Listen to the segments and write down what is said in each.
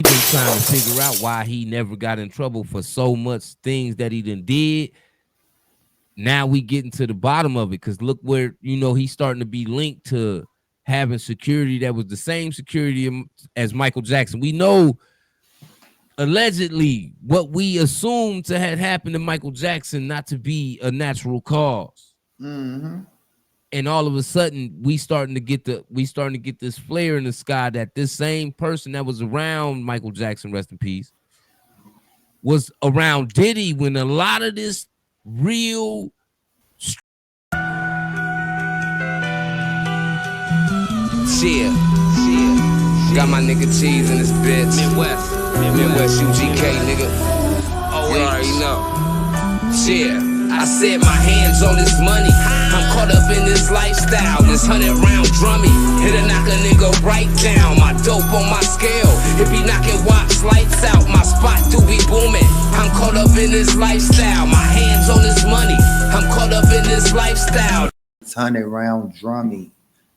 been trying to figure out why he never got in trouble for so much things that he done did. Now we getting to the bottom of it because look where he's starting to be linked to having security that was the same security as Michael Jackson. We know allegedly what we assumed to had happened to Michael Jackson not to be a natural cause. Mm-hmm. And all of a sudden we starting to get this flare in the sky that this same person that was around Michael Jackson, rest in peace, was around Diddy when a lot of this real Got my nigga Cheese in this bitch. Midwest UGK, nigga. You already know. I said my hands on this money. I'm caught up in this lifestyle. This 100-round drummy. It'll knock a nigga right down. My dope on my scale. It be knocking watch lights out. My spot do be booming. I'm caught up in this lifestyle. My hands on this money. I'm caught up in this lifestyle. 100-round drummy.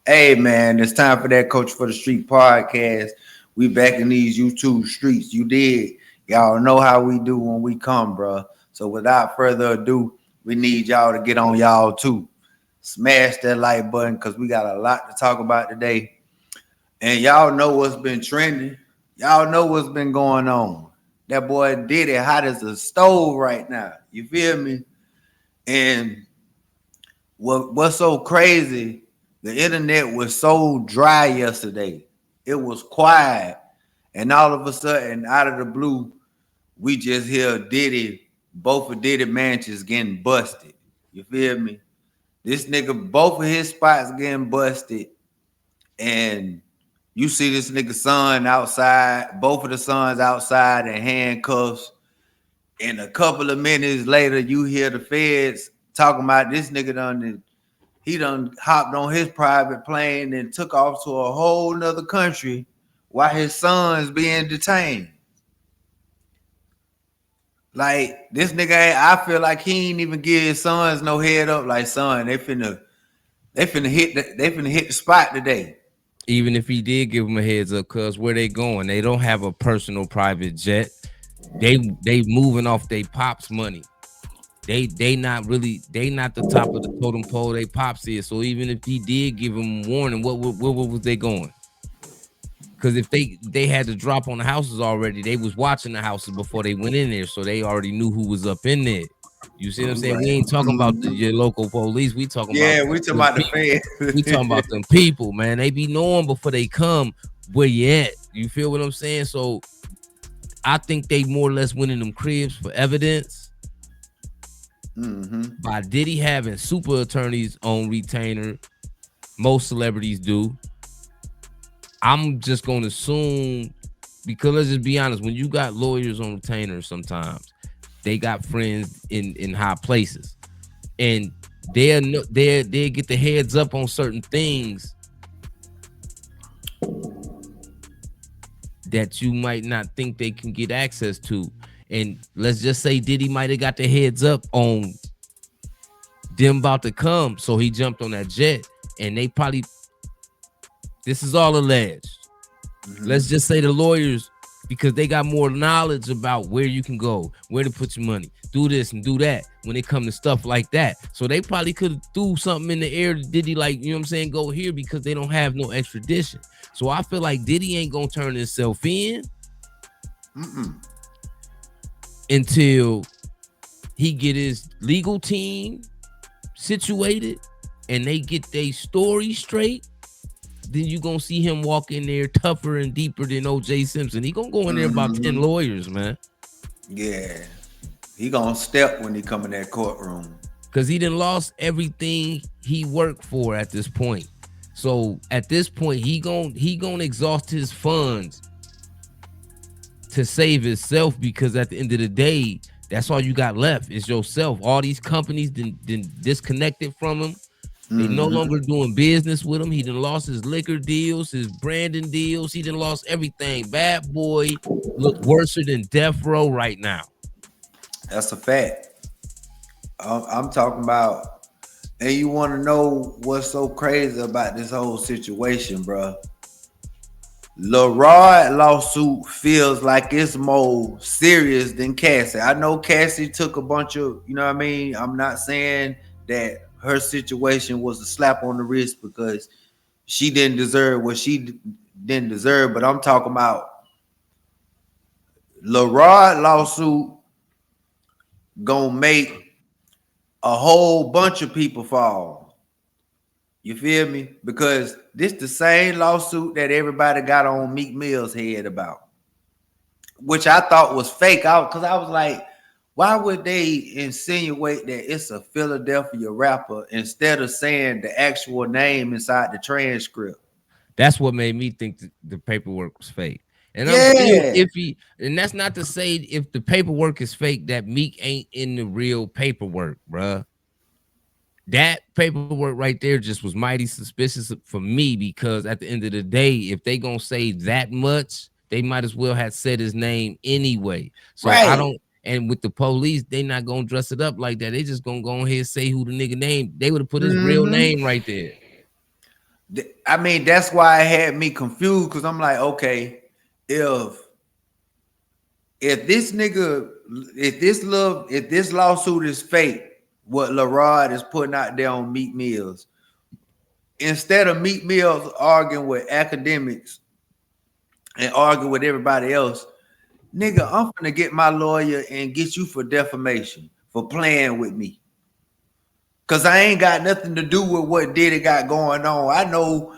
Hey man, it's time for that Coach for the Street podcast. We back in these YouTube streets. You did. Y'all know how we do when we come, bro. So without further ado, we need y'all to get on y'all too. Smash that like button because we got a lot to talk about today. And y'all know what's been trending. Y'all know what's been going on. That boy Diddy hot as a stove right now. You feel me? And what's so crazy, the internet was so dry yesterday. It was quiet. And all of a sudden, out of the blue, we just hear both of Diddy mansions getting busted. You feel me? This nigga, both of his spots getting busted. And you see this nigga son outside, both of the sons outside in handcuffs. And a couple of minutes later, you hear the feds talking about this nigga done hopped on his private plane and took off to a whole nother country while his son's being detained. Like this nigga, I feel like he ain't even give his sons no head up. Like, son, they finna hit the spot today. Even if he did give them a heads up, cuz where they going? They don't have a personal private jet. They moving off they pops money. They not the top of the totem pole. They pops is. So even if he did give them warning, what was they going? Because if they had to drop on the houses already, they was watching the houses before they went in there, so they already knew who was up in there. You see what I'm saying? Right. We ain't talking about your local police. We talking about the feds. We talking about them people, man. They be knowing before they come where you at. You feel what I'm saying? So I think they more or less went in them cribs for evidence. Mm-hmm. By Diddy having super attorneys on retainer, most celebrities do. I'm just gonna assume, because let's just be honest, when you got lawyers on retainer, sometimes they got friends in high places, and they'll get the heads up on certain things that you might not think they can get access to. And let's just say Diddy might have got the heads up on them about to come, so he jumped on that jet, and they probably, this is all alleged. Mm-hmm. Let's just say the lawyers, because they got more knowledge about where you can go, where to put your money, do this and do that when it comes to stuff like that. So they probably could have threw something in the air to Diddy, like, you know what I'm saying, go here, because they don't have no extradition. So I feel like Diddy ain't gonna turn himself in until he get his legal team situated and they get their story straight. Then you gonna see him walk in there tougher and deeper than O.J. Simpson. He gonna go in there about 10 lawyers, man. Yeah, he gonna step when he come in that courtroom, because he done lost everything he worked for at this point. So at this point, he gonna exhaust his funds to save himself, because at the end of the day, that's all you got left is yourself. All these companies done disconnected from him. They no longer doing business with him. He done lost his liquor deals, his branding deals. He done lost everything. Bad boy look worse than death row right now. That's a fact. I'm talking about, and you want to know what's so crazy about this whole situation, bro? LaRod lawsuit feels like it's more serious than Cassie. I know Cassie took a bunch of, you know what I mean? I'm not saying that her situation was a slap on the wrist because she didn't deserve what she didn't deserve, but I'm talking about LaRod lawsuit gonna make a whole bunch of people fall. You feel me? Because this the same lawsuit that everybody got on Meek Mill's head about, which I thought was fake out because I was like, why would they insinuate that it's a Philadelphia rapper instead of saying the actual name inside the transcript? That's what made me think the paperwork was fake. And I'm still Yeah, iffy. And that's not to say if the paperwork is fake that Meek ain't in the real paperwork, bruh. That paperwork right there just was mighty suspicious for me because at the end of the day, if they gonna say that much, they might as well have said his name anyway. So I right. don't. And with the police, they not gonna dress it up like that. They just gonna go ahead and say who the nigga name. They would have put his real Mm-hmm. name right there. I mean, that's why it had me confused because I'm like, okay, if if this nigga, if this lawsuit is fake, what LaRod is putting out there on Meek Mills, instead of Meek Mills arguing with academics and arguing with everybody else, nigga, I'm gonna get my lawyer and get you for defamation for playing with me. Cause I ain't got nothing to do with what Diddy got going on. I know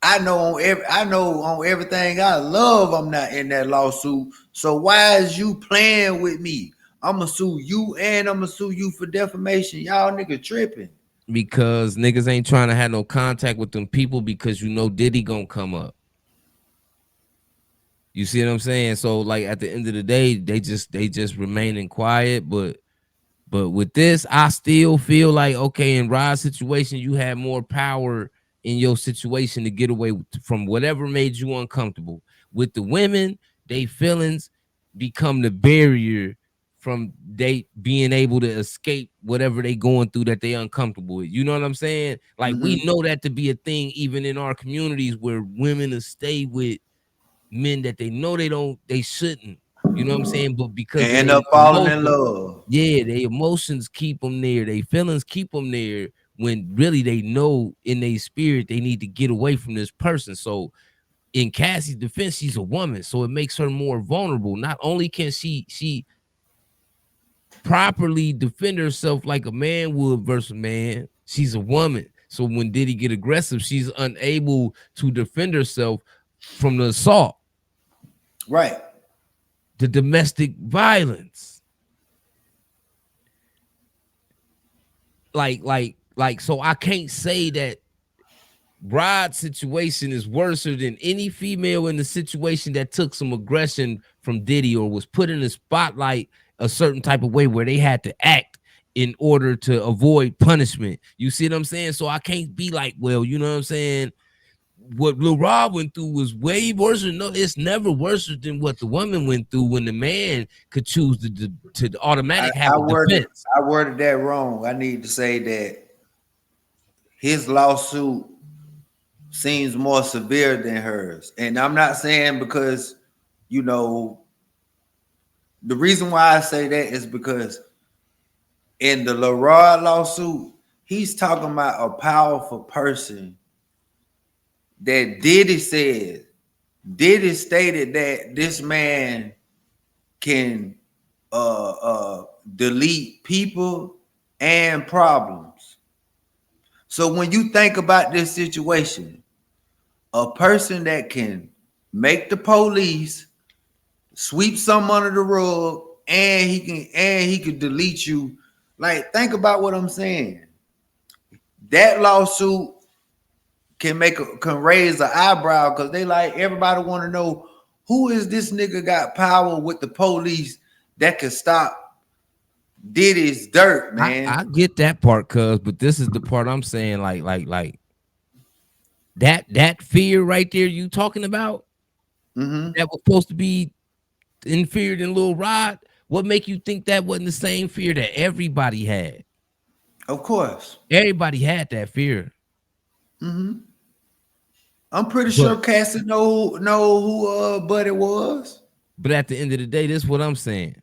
on everything I love, I'm not in that lawsuit. So why is you playing with me? I'ma sue you and I'ma sue you for defamation. Y'all nigga tripping. Because niggas ain't trying to have no contact with them people because you know Diddy gonna come up. You see what I'm saying? So like at the end of the day, they just remaining quiet. But with this, I still feel like okay, in Rod's situation, you had more power in your situation to get away from whatever made you uncomfortable. With the women, they feelings become the barrier from they being able to escape whatever they going through that they uncomfortable with. You know what I'm saying? Like we Mm-hmm. know that to be a thing even in our communities where women will stay with men that they know they shouldn't. You know what I'm saying? But because And of end their up falling in emotions, love. yeah, their emotions keep them there. Their feelings keep them there when really they know in their spirit they need to get away from this person. So in Cassie's defense, she's a woman, so it makes her more vulnerable. Not only can she properly defend herself like a man would versus a man, she's a woman. So when Diddy get aggressive, she's unable to defend herself from the assault, Right. the domestic violence. Like, so I can't say that Rod's situation is worse than any female in the situation that took some aggression from Diddy or was put in the spotlight a certain type of way where they had to act in order to avoid punishment. You see what I'm saying? So I can't be like, well, you know what I'm saying? What Lil Rob went through was way worse. No, it's never worse than what the woman went through when the man could choose to I, automatic have I a worded defense. I worded that wrong. I need to say that his lawsuit seems more severe than hers. And I'm not saying because, you know, the reason why I say that is because in the LaRod lawsuit, he's talking about a powerful person that Diddy said. Diddy stated that this man can delete people and problems. So when you think about this situation, a person that can make the police sweep some under the rug and he can delete you. Like, think about what I'm saying. That lawsuit can raise an eyebrow because they like everybody want to know who is this nigga got power with the police that can stop Diddy's dirt, I man. get that part, cuz, but this is the part I'm saying, like that fear right there you talking about Mm-hmm. that was supposed to be inferior than Lil Rod. What make you think that wasn't the same fear that everybody had? Of course. Everybody had that fear. Mm-hmm. I'm pretty sure Cassie know who Buddy was. But at the end of the day, this is what I'm saying.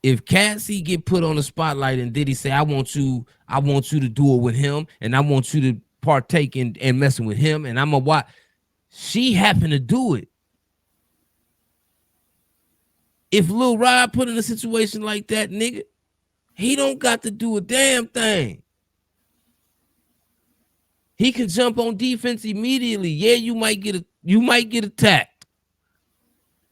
If Cassie get put on the spotlight and Diddy say, I want you to do it with him, and I want you to partake in and messing with him, and I'm a watch. She happened to do it. If Lil Rod put in a situation like that, nigga, he don't got to do a damn thing. He can jump on defense immediately. Yeah, you might get attacked.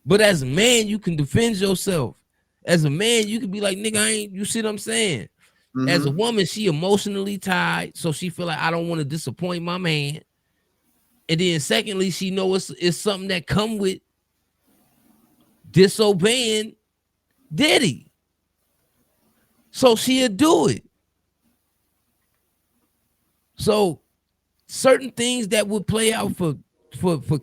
But as a man, you can defend yourself. As a man, you can be like, nigga, you see what I'm saying? Mm-hmm. As a woman, she emotionally tied, so she feel like I don't want to disappoint my man. And then secondly, she know it's something that come with disobeying Diddy. So she'll do it. So certain things that would play out for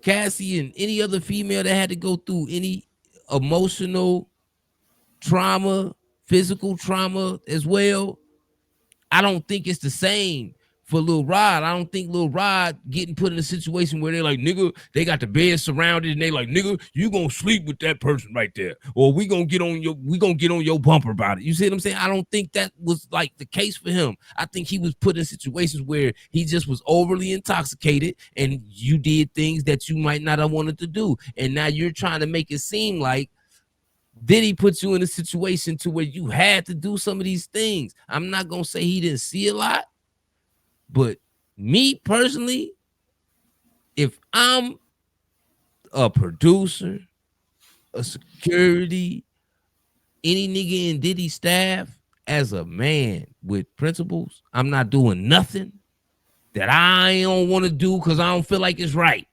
Cassie and any other female that had to go through any emotional trauma, physical trauma as well, I don't think it's the same for Lil Rod. I don't think Lil Rod getting put in a situation where they're like, nigga, they got the bed surrounded and they like, nigga, you gonna sleep with that person right there, or we gonna get on your bumper about it. You see what I'm saying? I don't think that was like the case for him. I think he was put in situations where he just was overly intoxicated and you did things that you might not have wanted to do, and now you're trying to make it seem like Diddy put you in a situation to where you had to do some of these things. I'm not gonna say he didn't see a lot, but me personally, if I'm a producer, a security, any nigga in Diddy staff, as a man with principles, I'm not doing nothing that I don't want to do because I don't feel like it's right.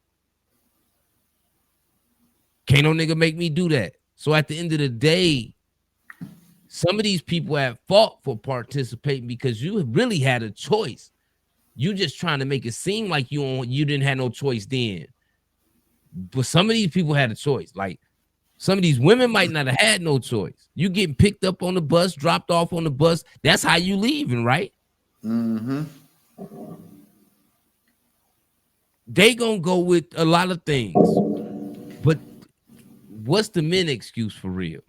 Can't no nigga make me do that. So at the end of the day, some of these people have fought for participating because you really had a choice. You just trying to make it seem like you didn't have no choice then. But some of these people had a choice. Like some of these women might not have had no choice. You getting picked up on the bus, dropped off on the bus. That's how you leaving, right? Mm-hmm. They gonna go with a lot of things. But what's the men excuse for real?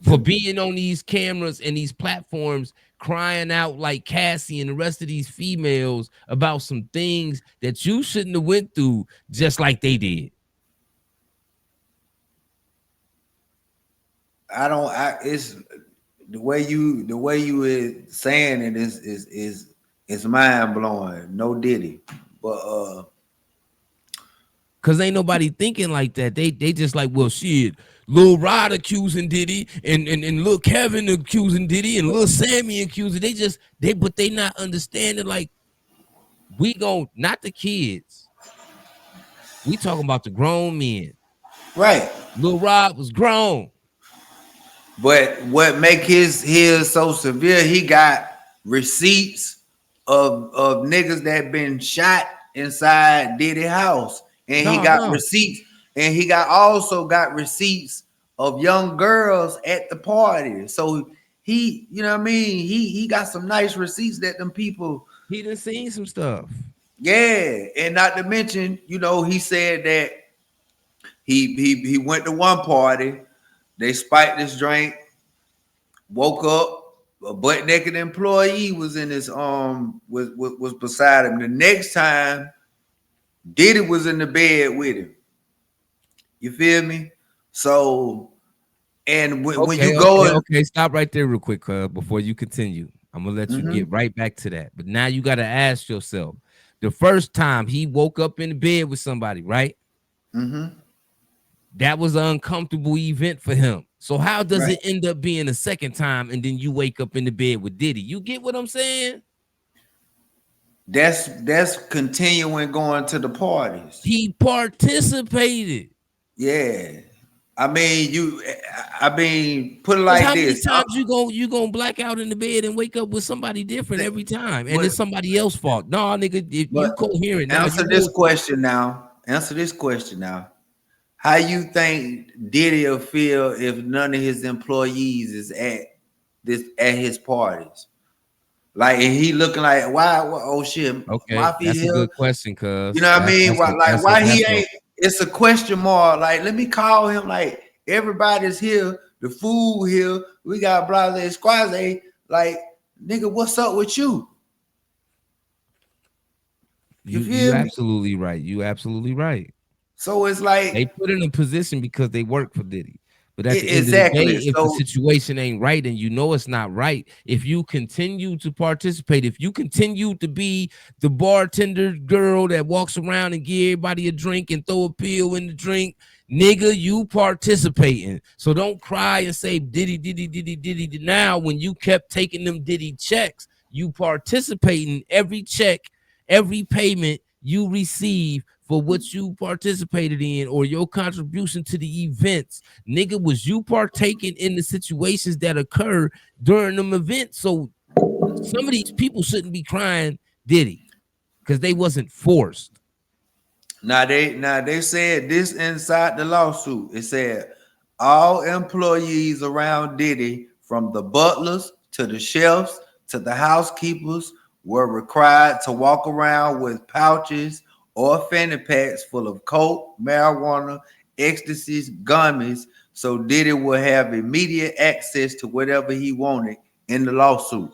For being on these cameras and these platforms crying out like Cassie and the rest of these females about some things that you shouldn't have went through just like they did. It's the way you is saying it is mind blowing. No Diddy. But cause ain't nobody thinking like that. They just like, well, shit, Lil Rod accusing Diddy and Lil Kevin accusing Diddy and Lil Sammy accusing. But they not understanding, like, we gon' not the kids. We talking about the grown men. Right. Lil Rod was grown. But what make his so severe, he got receipts of niggas that been shot inside Diddy house. And he got receipts, and he also got receipts of young girls at the party. So he, you know what I mean? He got some nice receipts that them people. He done seen some stuff. Yeah, and not to mention, you know, he said that he went to one party, they spiked this drink, woke up, a butt naked employee was in his was beside him. The next time, Diddy was in the bed with him. You feel me? So, and when you go, stop right there real quick, before you continue. I'm gonna let you get right back to that. But now you got to ask yourself: the first time he woke up in the bed with somebody, right? Mm-hmm. That was an uncomfortable event for him. So how does it end up being a second time, and then you wake up in the bed with Diddy? You get what I'm saying? That's continuing going to the parties. He participated. Yeah. I mean, put it like how this. How many times you gonna black out in the bed and wake up with somebody different every time, and it's somebody else's fault? No, nigga, if you coherent. Answer this question now. How you think Diddy will feel if none of his employees is at his parties? Like he looking like why? Oh shit, Okay, Mafia that's a here. good question, You cuz know what I mean? Why, like why that's he a ain't? It's a question mark. Like let me call him. Like everybody's here. The food here. We got Blase Squaze. Like nigga, what's up with you? You you feel me? absolutely right. You absolutely right. So it's like They put in a position because they work for Diddy. But at the end of the day, exactly. if the So situation ain't right and you know it's not right, if you continue to participate, if you continue to be the bartender girl that walks around and give everybody a drink and throw a pill in the drink, nigga, you participating. So don't cry and say Diddy, Diddy, Diddy, Diddy. Now, when you kept taking them Diddy checks, you participating every check, every payment you receive for what you participated in or your contribution to the events, nigga, was you partaking in the situations that occur during them events. So some of these people shouldn't be crying Diddy because they wasn't forced. now they said this inside the lawsuit. It said all employees around Diddy, from the butlers to the chefs to the housekeepers, were required to walk around with pouches or fanny packs full of coke, marijuana, ecstasies, gummies, so Diddy would have immediate access to whatever he wanted in the lawsuit.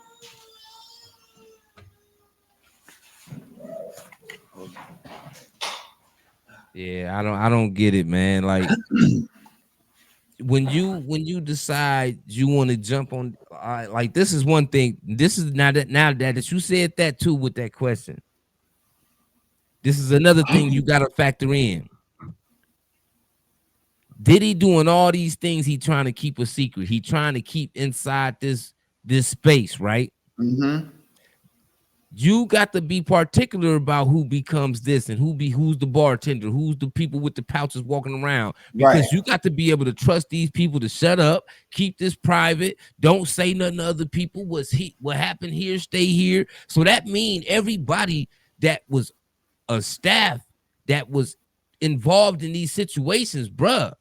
Yeah, I don't get it, man. Like when you decide you want to jump on, like this is one thing. This is now that you said that too with that question. This is another thing you got to factor in. Diddy doing all these things, he trying to keep a secret. He trying to keep inside this space, right? Mm-hmm. You got to be particular about who becomes this and who's the bartender, who's the people with the pouches walking around, Right. because you got to be able to trust these people to shut up, keep this private, don't say nothing to other people. What happened here, stay here. So that means everybody that was a staff that was involved in these situations, bruh,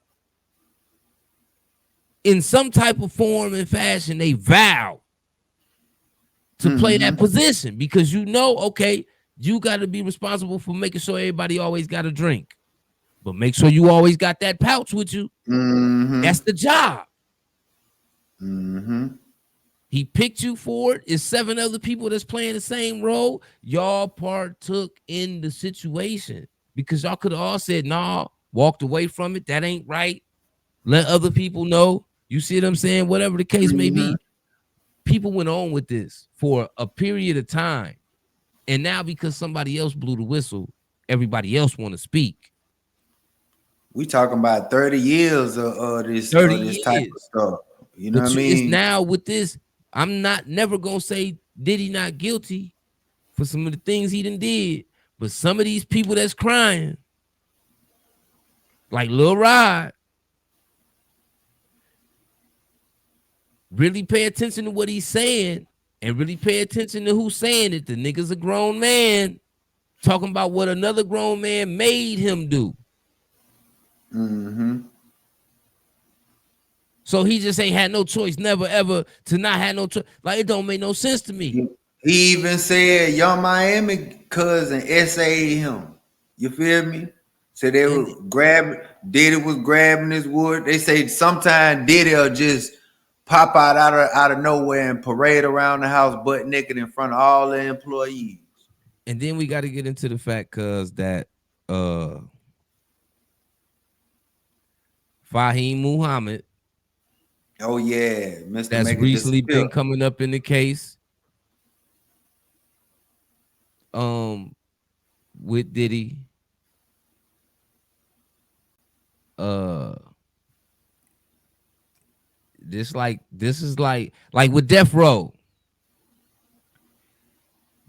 in some type of form and fashion, they vow to play that position because okay, you got to be responsible for making sure everybody always got a drink, but make sure you always got that pouch with you. That's the job. He picked you for it. It's 7 other people that's playing the same role. Y'all partook in the situation because y'all could have all said, nah, walked away from it. That ain't right. Let other people know. You see what I'm saying? Whatever the case may be. People went on with this for a period of time. And now because somebody else blew the whistle, everybody else want to speak. We talking about 30 years of 30 this type of years. stuff. You know But what I it's mean? now with this, I'm never going to say Diddy not guilty for some of the things he done did. But some of these people that's crying, like Lil Rod, really pay attention to what he's saying and really pay attention to who's saying it. The nigga's a grown man talking about what another grown man made him do. So he just ain't had no choice, never ever to not have no choice. Like it don't make no sense to me. He even said Young Miami cousin essayed him. You feel me? So they And were grabbing, Diddy was grabbing his wood. They say sometimes Diddy'll just pop out of nowhere and parade around the house butt naked in front of all the employees. and then we got to get into the fact, cuz that Fahim Muhammad, Oh yeah, Mr. that's Make It recently Disappear. been coming up in the case with Diddy. This is like with Death Row.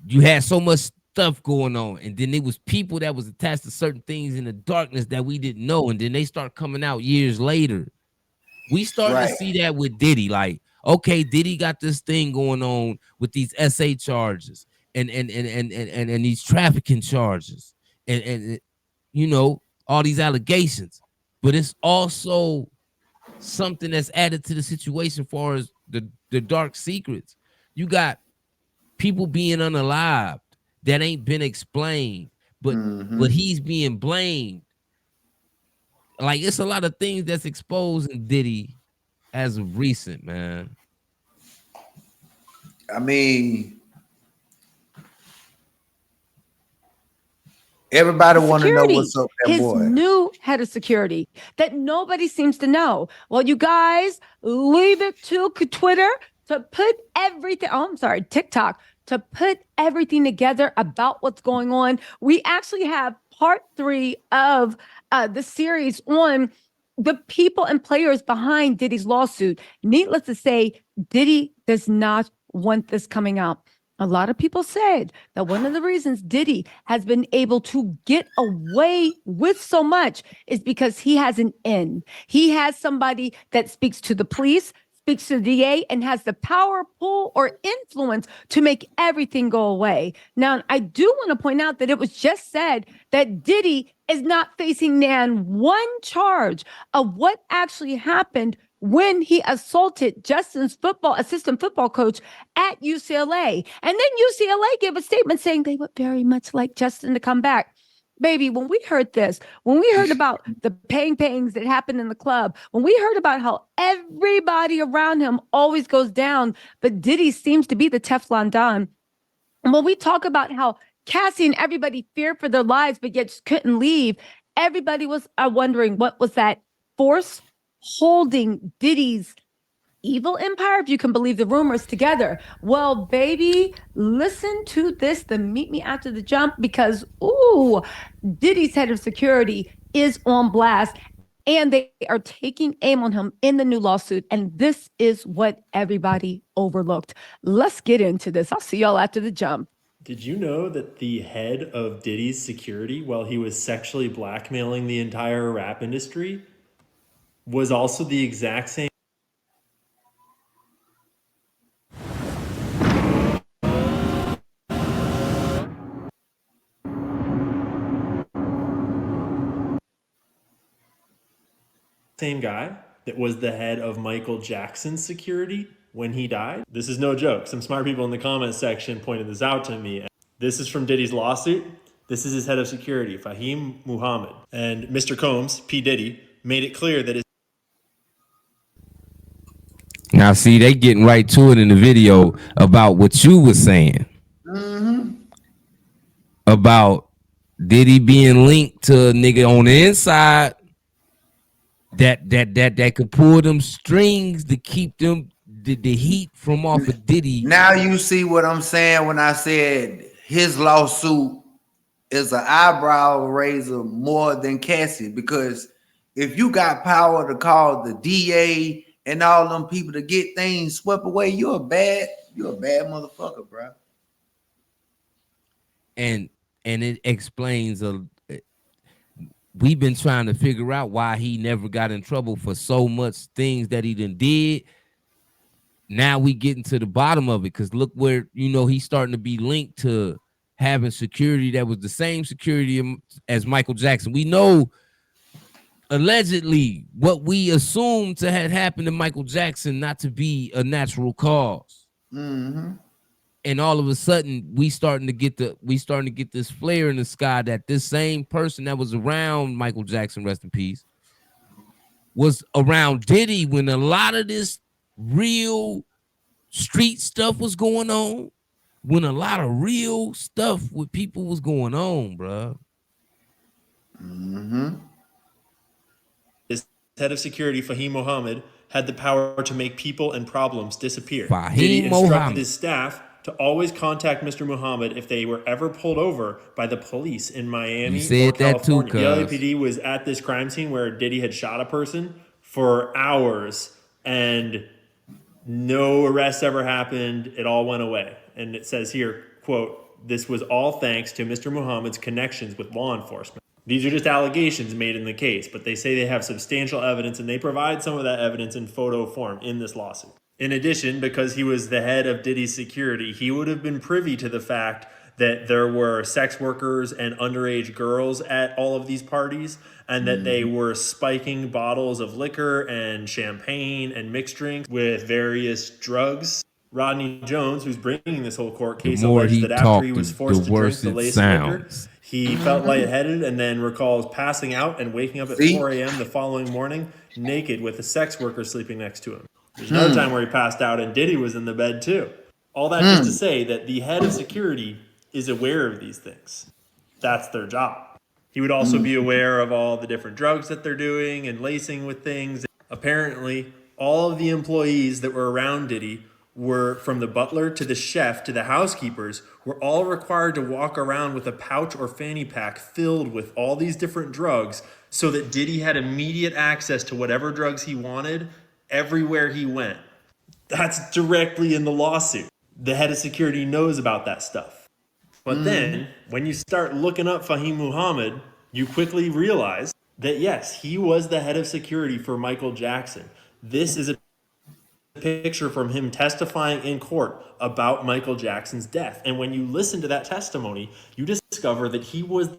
You had so much stuff going on, and then there was people that was attached to certain things in the darkness that we didn't know, and then they start coming out years later. We starting to Right. see that with Diddy. Like, okay, Diddy got this thing going on with these SA charges and these trafficking charges and all these allegations. But it's also something that's added to the situation as far as the dark secrets. You got people being unalived that ain't been explained, but he's being blamed. Like, it's a lot of things that's exposing Diddy as of recent, man. I mean, everybody want to know what's up with that his boy. new head of security that nobody seems to know. Well, you guys leave it to Twitter to put everything. Oh, I'm sorry, TikTok, to put everything together about what's going on. We actually have part 3 of the series on the people and players behind Diddy's lawsuit. Needless to say, Diddy does not want this coming out. A lot of people said that one of the reasons Diddy has been able to get away with so much is because he has an in. He has somebody that speaks to the police, speaks to the DA, and has the power, pull, or influence to make everything go away. Now, I do want to point out that it was just said that Diddy is not facing one charge of what actually happened when he assaulted Justin's assistant football coach at UCLA. And then UCLA gave a statement saying they would very much like Justin to come back. Baby, when we heard this, when we heard about the pangs that happened in the club, when we heard about how everybody around him always goes down, but Diddy seems to be the Teflon Don. And when we talk about how Cassie and everybody feared for their lives, but yet just couldn't leave, everybody was wondering what was that force holding Diddy's evil empire, if you can believe the rumors, together. Well, baby, listen to this, the meet me after the jump, because Diddy's head of security is on blast and they are taking aim on him in the new lawsuit. And this is what everybody overlooked. Let's get into this. I'll see y'all after the jump. Did you know that the head of Diddy's security, while he was sexually blackmailing the entire rap industry, was also the exact same guy that was the head of Michael Jackson's security when he died? This is no joke. Some smart people in the comments section pointed this out to me. This is from Diddy's lawsuit. This is his head of security, Fahim Muhammad. And Mr. Combs, P. Diddy, made it clear that his... Now, see, they getting right to it in the video about what you were saying. About Diddy being linked to a nigga on the inside that could pull them strings to keep them the heat from off of Diddy. Now you see what I'm saying when I said his lawsuit is an eyebrow raiser more than Cassie, because if you got power to call the DA and all them people to get things swept away, you're a bad motherfucker, bro. And it explains we've been trying to figure out why he never got in trouble for so much things that he done did. Now we getting to the bottom of it, because look where, he's starting to be linked to having security that was the same security as Michael Jackson. We know allegedly what we assumed to have happened to Michael Jackson not to be a natural cause. And all of a sudden we starting to get this flare in the sky that this same person that was around Michael Jackson, rest in peace, was around Diddy when a lot of this real street stuff was going on, when a lot of real stuff with people was going on, bro. His head of security, Fahim Muhammad, had the power to make people and problems disappear. Fahim Diddy instructed Muhammad. his staff to always contact Mr. Muhammad if they were ever pulled over by the police in Miami You said or California. that too, The LAPD was at this crime scene where Diddy had shot a person for hours and no arrests ever happened. It all went away. And it says here, quote, "This was all thanks to Mr. Muhammad's connections with law enforcement." These are just allegations made in the case, but they say they have substantial evidence, and they provide some of that evidence in photo form in this lawsuit. In addition, because he was the head of Diddy's security, he would have been privy to the fact that there were sex workers and underage girls at all of these parties, and that they were spiking bottles of liquor and champagne and mixed drinks with various drugs. Rodney Jones, who's bringing this whole court The case, more alleged he that after he talked, was the forced to drink worse the it laced liquor, sounds. he felt lightheaded and then recalls passing out and waking up at See? 4 a.m. the following morning naked with a sex worker sleeping next to him. There's another time where he passed out and Diddy was in the bed too. All that just to say that the head of security is aware of these things. That's their job. He would also be aware of all the different drugs that they're doing and lacing with things. Apparently, all of the employees that were around Diddy were, from the butler to the chef to the housekeepers, were all required to walk around with a pouch or fanny pack filled with all these different drugs so that Diddy had immediate access to whatever drugs he wanted everywhere he went. That's directly in the lawsuit. The head of security knows about that stuff. But then, when you start looking up Fahim Muhammad, you quickly realize that yes, he was the head of security for Michael Jackson. This is a picture from him testifying in court about Michael Jackson's death. And when you listen to that testimony, you discover that he was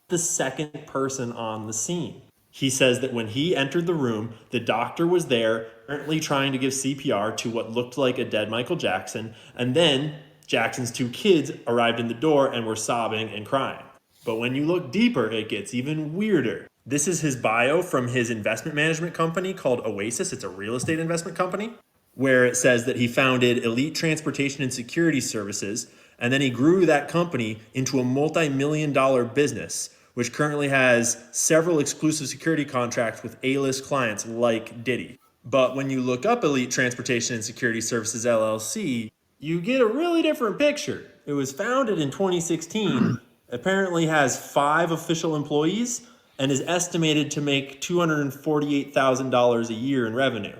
the second person on the scene. He says that when he entered the room, the doctor was there, apparently trying to give CPR to what looked like a dead Michael Jackson, and then Jackson's two kids arrived in the door and were sobbing and crying. But when you look deeper, it gets even weirder. This is his bio from his investment management company called Oasis. It's a real estate investment company, where it says that he founded Elite Transportation and Security Services, and then he grew that company into a multi-million-dollar business, which currently has several exclusive security contracts with A-list clients like Diddy. But when you look up Elite Transportation and Security Services LLC, you get a really different picture. It was founded in 2016, apparently has 5 official employees, and is estimated to make $248,000 a year in revenue.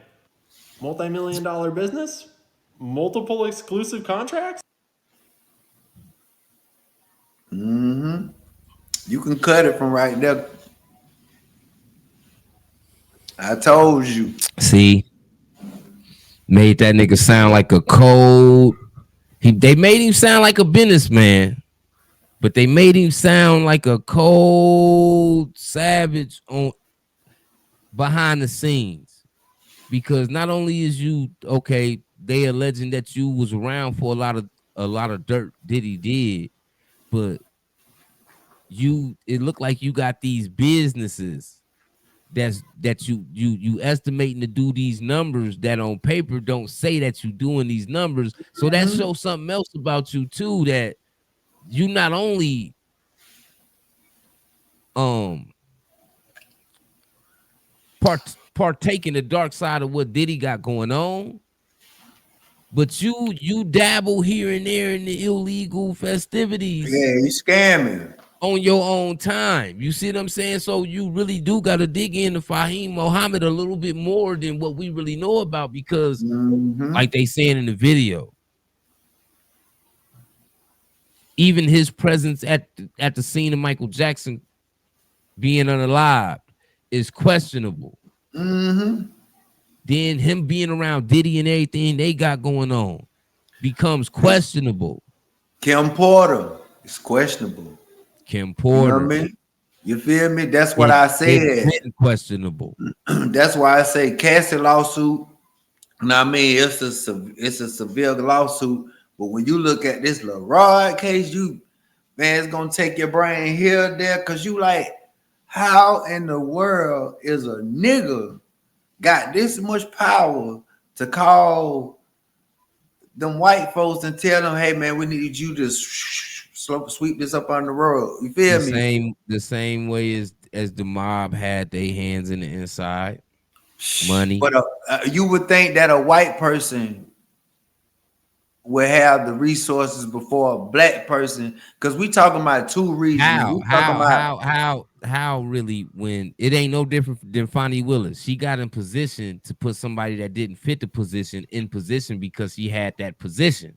Multi-million-dollar business? Multiple exclusive contracts? You can cut it from right there. I told you. See, made that nigga sound like a cold. They made him sound like a businessman, but they made him sound like a cold savage on behind the scenes. Because not only is you okay, they alleging that you was around for a lot of dirt Diddy did, but it looked like you got these businesses that you estimating to do these numbers that on paper don't say that you doing these numbers. So that shows something else about you too, that you not only partake in the dark side of what Diddy got going on, but you dabble here and there in the illegal festivities. Yeah, you scamming On your own time. You see what I'm saying? So you really do got to dig into Fahim Muhammad a little bit more than what we really know about, because like they saying in the video, even his presence at the scene of Michael Jackson being unalive is questionable. Then him being around Diddy and everything they got going on becomes questionable. Kim Porter is questionable. Kim Porter. You know what I mean? You feel me? That's what I said. It's questionable. That's why I say Cassie lawsuit. Now, I mean, it's a severe lawsuit, but when you look at this LaRod case, it's gonna take your brain here, there, because you like, how in the world is a nigga got this much power to call them white folks and tell them, hey man, we need you to sweep this up on the road. You feel me? The same way as the mob had their hands in the inside. Money. But you would think that a white person would have the resources before a black person, because we talking about two regions. How really, when it ain't no different than Fonnie Willis. She got in position to put somebody that didn't fit the position in position because she had that position.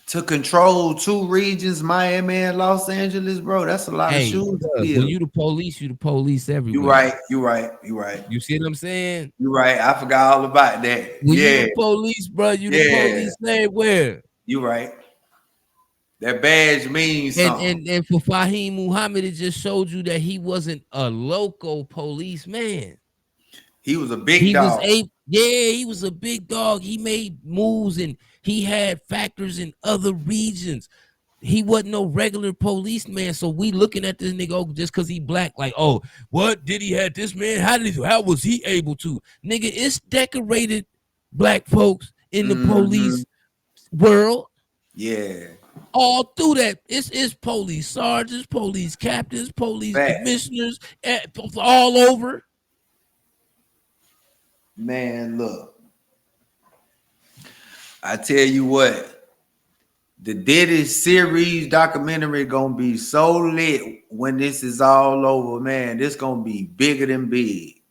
To control two regions, Miami and Los Angeles, bro. That's a lot of shoes. When you the police everywhere. You right. You see what I'm saying? You right. I forgot all about that. When you the police, bro, you the police everywhere. You right. That badge means something. And for Fahim Muhammad, it just showed you that he wasn't a local policeman. He was a big He was dog. he was a big dog. He made moves and he had factors in other regions. He wasn't no regular policeman. So we looking at this nigga just because he black, like, oh, what did he had this man? How was he able to? Nigga, it's decorated black folks in the police world. Yeah. All through that, it's police sergeants, police captains, police Fact. commissioners, all over. Man, look. I tell you what, the Diddy series documentary gonna be so lit when this is all over, man. This gonna be bigger than big.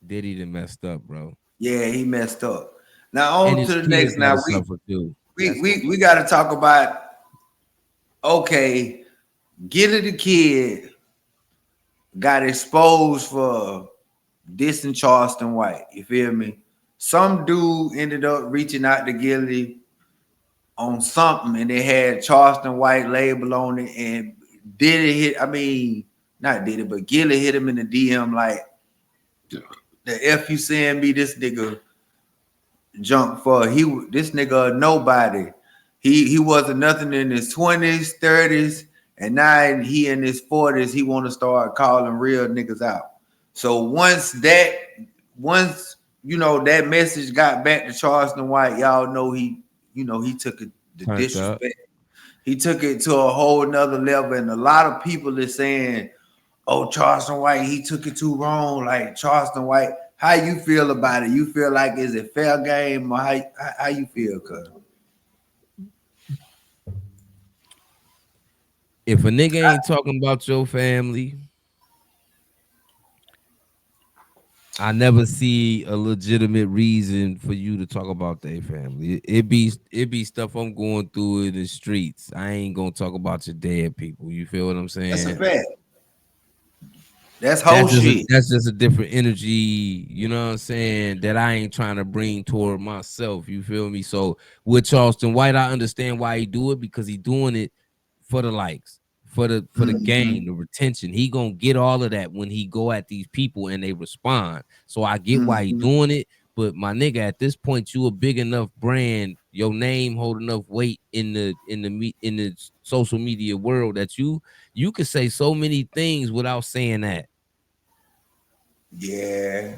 Diddy done messed up, bro. Yeah, he messed up. Now And on his to the kids next. Now gotta suffer too. we got to talk about. Okay, Gillie the kid got exposed for dissing Charleston White. You feel me? Some dude ended up reaching out to Gillie on something, and they had Charleston White label on it, and did it hit? I mean, not did it, but Gillie hit him in the DM like, "The F you saying me, this nigga junk for this nigga nobody. He wasn't nothing in his 20s, 30s, and now he in his 40s. He want to start calling real niggas out. So once that message got back to Charleston White, y'all know he took it the Turned disrespect. up. He took it to a whole nother level, and a lot of people are saying, "Oh, Charleston White, he took it too wrong." Like Charleston White, how you feel about it? You feel like is it fair game, or how you feel, cuz? If a nigga ain't talking about your family, I never see a legitimate reason for you to talk about their family. It be stuff I'm going through in the streets. I ain't gonna talk about your dead people. You feel what I'm That's a saying? fact. That's whole shit. That's just a different energy, you know what I'm saying, that I ain't trying to bring toward myself. You feel me? So with Charleston White, I understand why he do it, because he doing it for the likes, for the gain, the retention. He gonna get all of that when he go at these people and they respond. So I get why he doing it. But my nigga, at this point, you a big enough brand, your name hold enough weight in the social media world that you could say so many things without saying that. Yeah.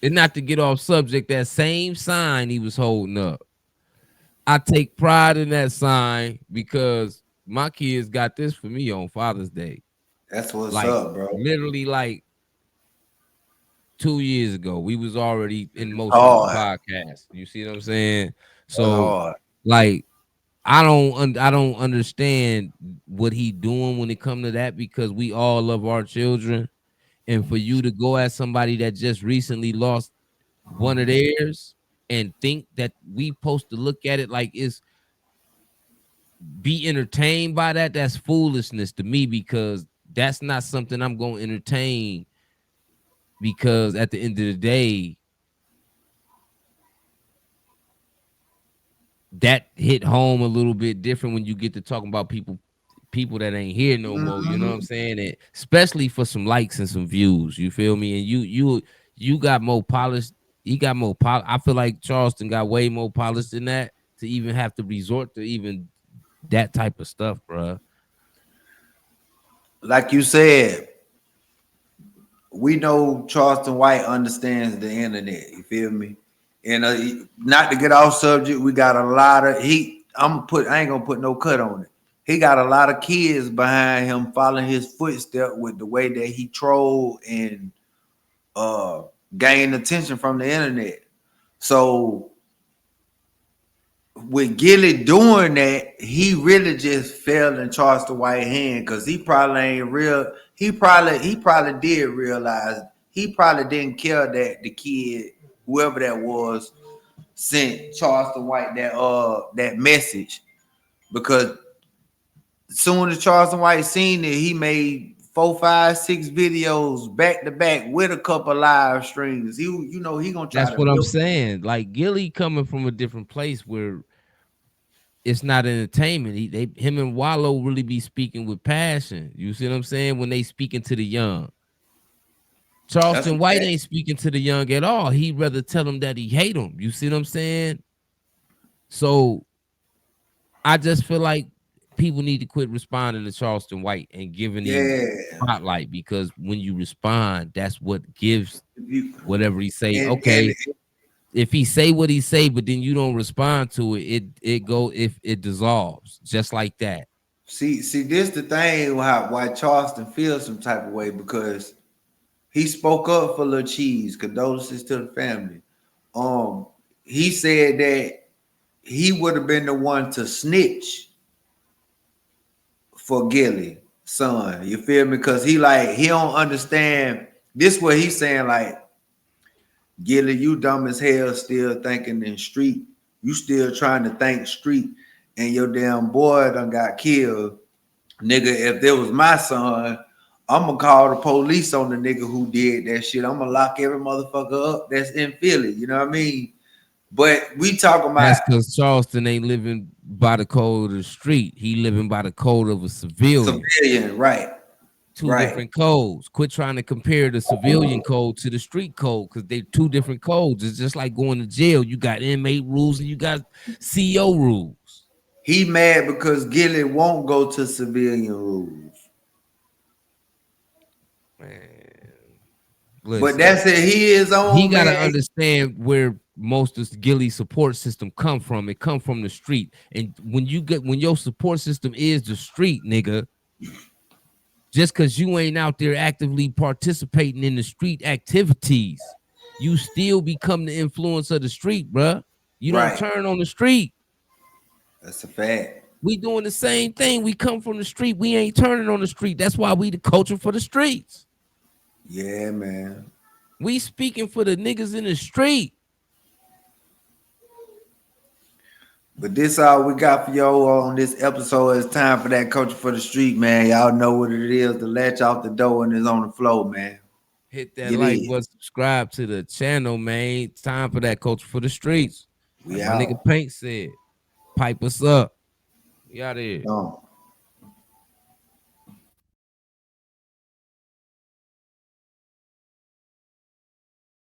And not to get off subject, that same sign he was holding up, I take pride in that sign because my kids got this for me on Father's Day. That's what's Like up, bro. literally like 2 years ago, we was already in motion with the Hard. podcast. You see what I'm saying? That's So hard. like I don't understand what he doing when it come to that, because we all love our children. And for you to go at somebody that just recently lost one of theirs and think that we supposed to look at it like it's be entertained by that's foolishness to me, because that's not something I'm going to entertain, because at the end of the day, that hit home a little bit different when you get to talking about people that ain't here no more, you know what I'm saying? And especially for some likes and some views, you feel me? And you got more polish, he got more polish. I feel like Charleston got way more polish than that to even have to resort to even that type of stuff, bro. Like you said, we know Charleston White understands the internet. You feel me? And not to get off subject, we got a lot of I ain't gonna put no cut on it. He got a lot of kids behind him following his footsteps with the way that he troll and gain attention from the internet. So with Gillie doing that, he really just fell in Charleston White hand, because he probably ain't real. He probably did realize, he probably didn't care that the kid, whoever that was, sent Charleston White that message, because soon as Charleston White seen it, he made 4, 5, 6 videos back to back with a couple live streams. He gonna try That's to what I'm milk. saying. Like Gillie coming from a different place where it's not entertainment. Him and Wallow really be speaking with passion. You see what I'm saying? When they speaking to the young. Charleston White ain't speaking to the young at all. He'd rather tell him that he hate him. You see what I'm saying? So I just feel like people need to quit responding to Charleston White and giving him spotlight, because when you respond, that's what gives whatever he say. Okay, if he say what he say, but then you don't respond to it, it dissolves just like that. See, this the thing why Charleston feels some type of way, because he spoke up for Lil Cheese. Condolences to the family. He said that he would have been the one to snitch for Gillie, son. You feel me? Because he don't understand. This what he's saying, like, Gillie, you dumb as hell, still thinking in street. You still trying to think street, and your damn boy done got killed. Nigga, if there was my son, I'm gonna call the police on the nigga who did that shit. I'm gonna lock every motherfucker up that's in Philly. You know what I mean? But we talking about, that's because Charleston ain't living by the code of the street. He living by the code of a civilian. Right? Two different codes. Quit trying to compare the civilian code to the street code, because they're two different codes. It's just like going to jail. You got inmate rules and you got CO rules. He mad because Gillie won't go to civilian rules. Man, listen, but that's it. He is on. He gotta understand where most of Gillie's support system come from. It come from the street, and when your support system is the street, nigga, just because you ain't out there actively participating in the street activities, you still become the influence of the street, bruh. You don't turn on the street. That's a fact. We doing the same thing. We come from the street. We ain't turning on the street. That's why we the culture for the streets. Yeah, man. We speaking for the niggas in the street. But this all we got for y'all on this episode. It's time for that culture for the street, man. Y'all know what it is. The latch off the door and it's on the floor, man. Hit that like button, subscribe to the channel, man. It's time for that culture for the streets. Like my nigga Paint said. Pipe us up. We out here.